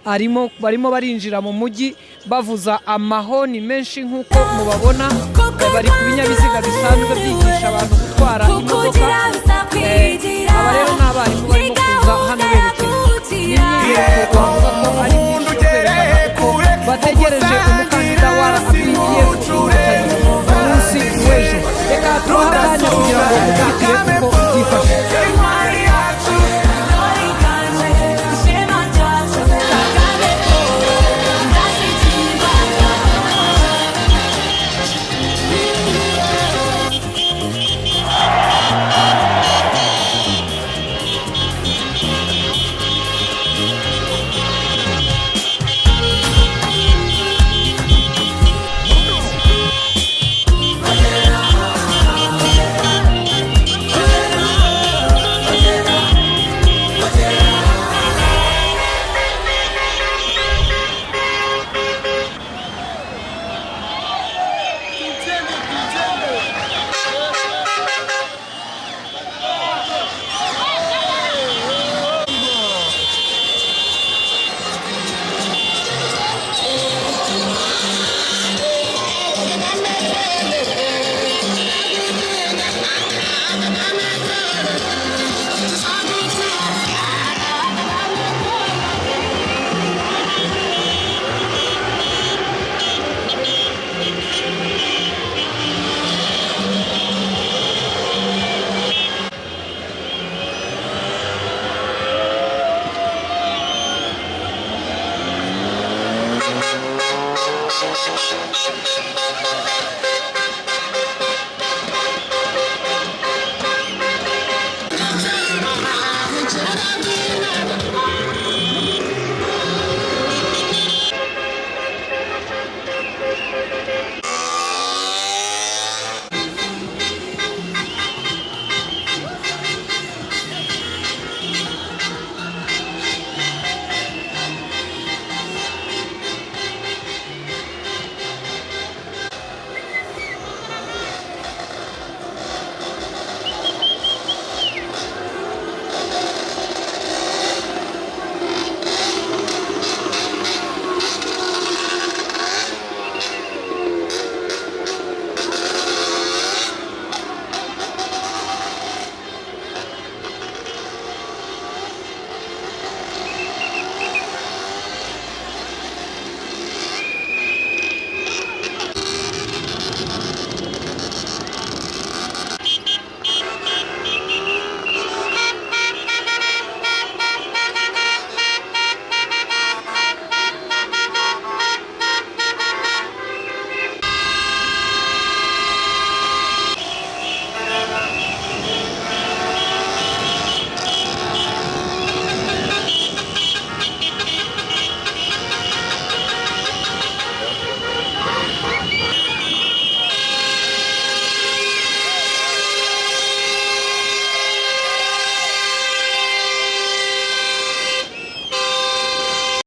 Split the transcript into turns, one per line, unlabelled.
barimo barinjira mu mujyi bavuza amahoni menshi nk'uko mubabona, bari ku binyabiziga bisanzwe byigisha abantu gutwara imodoka. Aba rero ni abarimu barimo kuza hano berekeza n'imyiyerekano bavuga ko ari myinshi kwerekana ko bategereje umukandida wa RPF ku munsi w'ejo. Reka tubahe akanya kugira ngo mukurikire uko byifashe.